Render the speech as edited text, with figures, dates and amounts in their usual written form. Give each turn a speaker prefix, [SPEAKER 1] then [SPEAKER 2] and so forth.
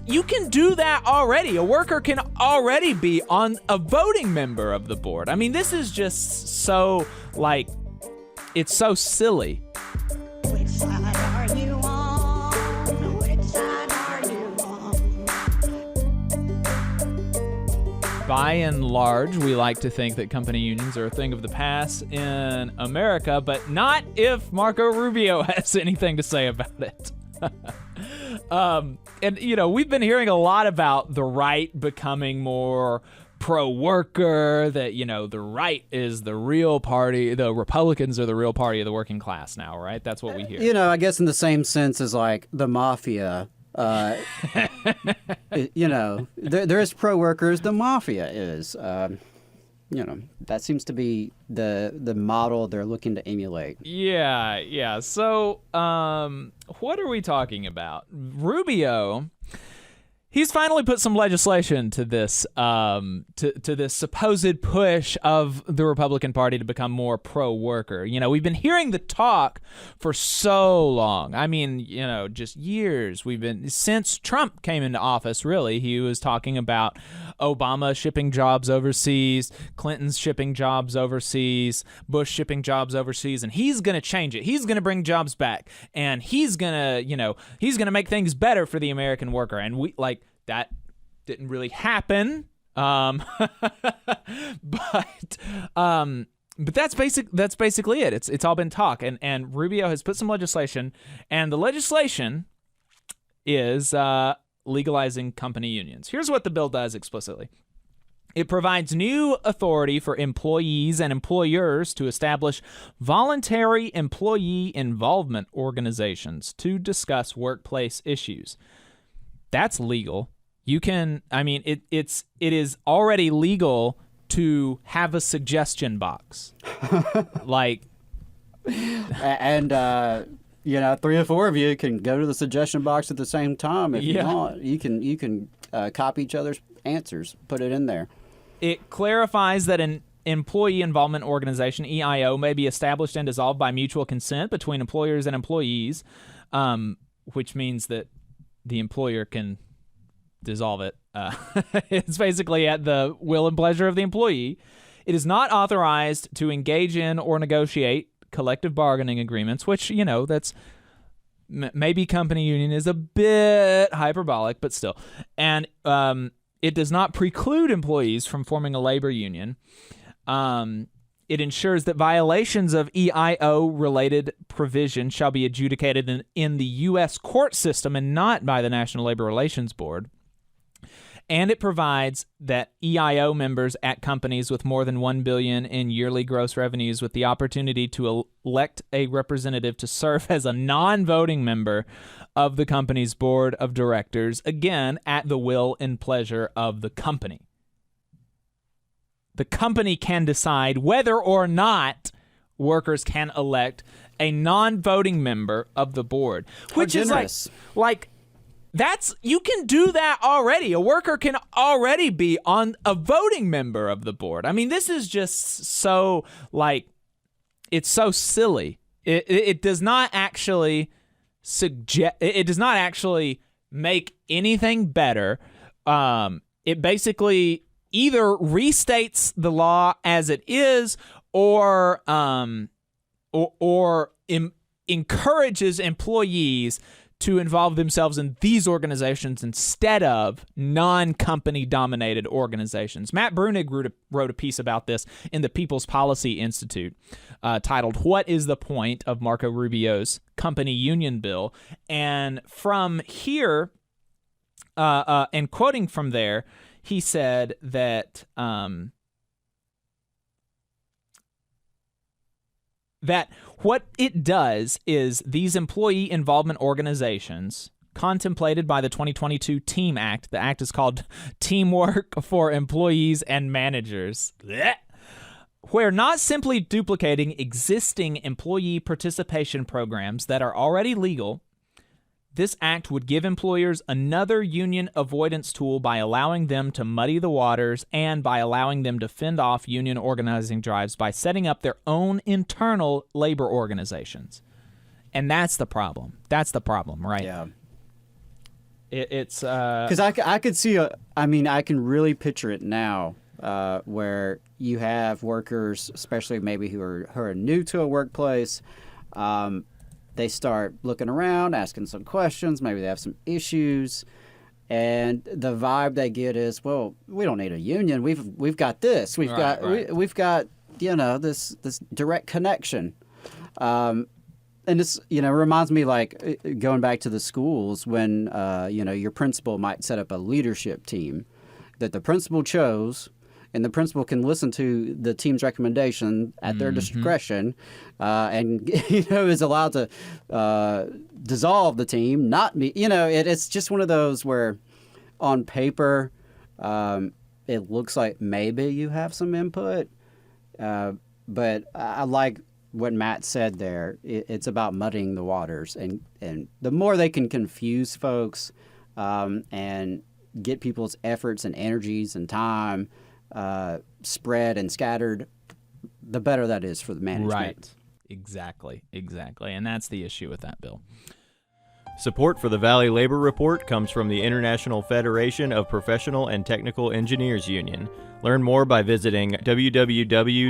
[SPEAKER 1] you can do that already. A worker can already be on a voting member of the board. I mean, this is just so, it's so silly.
[SPEAKER 2] Which side are you on? Which side are you on?
[SPEAKER 1] By and large, we like to think that company unions are a thing of the past in America, but not if Marco Rubio has anything to say about it. And, we've been hearing a lot about the right becoming more pro-worker, that, the right is the real party, the Republicans are the real party of the working class now, right? That's what we hear.
[SPEAKER 3] I guess in the same sense as, the mafia. There is pro-workers, the mafia is. That seems to be the model they're looking to emulate.
[SPEAKER 1] Yeah. So, what are we talking about? Rubio, he's finally put some legislation to this, to this supposed push of the Republican Party to become more pro-worker. We've been hearing the talk for so long. I mean, just years. Since Trump came into office, really, he was talking about Obama shipping jobs overseas, Clinton's shipping jobs overseas, Bush shipping jobs overseas, and he's going to change it. He's going to bring jobs back, and he's going to make things better for the American worker. And that didn't really happen. But that's basically it. It's all been talk, and Rubio has put some legislation, and the legislation is legalizing company unions. Here's what the bill does explicitly. It provides new authority for employees and employers to establish voluntary employee involvement organizations to discuss workplace issues. That's legal. You can, it is already legal to have a suggestion box.
[SPEAKER 3] And, 3 or 4 of you can go to the suggestion box at the same time if you want. You can copy each other's answers, put it in there.
[SPEAKER 1] It clarifies that an employee involvement organization, EIO, may be established and dissolved by mutual consent between employers and employees, which means that the employer can dissolve it. It's basically at the will and pleasure of the employee. It is not authorized to engage in or negotiate collective bargaining agreements, which, that's maybe company union is a bit hyperbolic, but still. And it does not preclude employees from forming a labor union. It ensures that violations of EIO-related provisions shall be adjudicated in the U.S. court system and not by the National Labor Relations Board. And it provides that EIO members at companies with more than $1 billion in yearly gross revenues with the opportunity to elect a representative to serve as a non-voting member of the company's board of directors, again, at the will and pleasure of the company. The company can decide whether or not workers can elect a non-voting member of the board, which is like you can do that already. A worker can already be on a voting member of the board. I mean, this is just so it's so silly. It does not actually suggest. It does not actually make anything better. It basically either restates the law as it is, or encourages employees to involve themselves in these organizations instead of non-company dominated organizations. Matt Brunig wrote a piece about this in the People's Policy Institute titled, "What is the Point of Marco Rubio's Company Union Bill?" And from here, and quoting from there, he said that that what it does is these employee involvement organizations contemplated by the 2022 TEAM Act, the act is called Teamwork for Employees and Managers, where not simply duplicating existing employee participation programs that are already legal, this act would give employers another union avoidance tool by allowing them to muddy the waters and by allowing them to fend off union organizing drives by setting up their own internal labor organizations. And that's the problem. That's the problem, right?
[SPEAKER 3] Yeah.
[SPEAKER 1] It's
[SPEAKER 3] because I could see I can really picture it now, where you have workers, especially maybe who are new to a workplace. They start looking around, asking some questions. Maybe they have some issues, and the vibe they get is, well, we don't need a union. We've got this. We've got this direct connection. And this reminds me, like, going back to the schools when your principal might set up a leadership team that the principal chose. And the principal can listen to the team's recommendation at their discretion, and is allowed to dissolve the team. It's just one of those where, on paper, it looks like maybe you have some input, but I like what Matt said there. It's about muddying the waters, and the more they can confuse folks, and get people's efforts and energies and time spread and scattered, the better that is for the management.
[SPEAKER 1] Right. Exactly. And that's the issue with that bill.
[SPEAKER 4] Support for the Valley Labor Report comes from the International Federation of Professional and Technical Engineers Union. Learn more by visiting www.ifpte.org.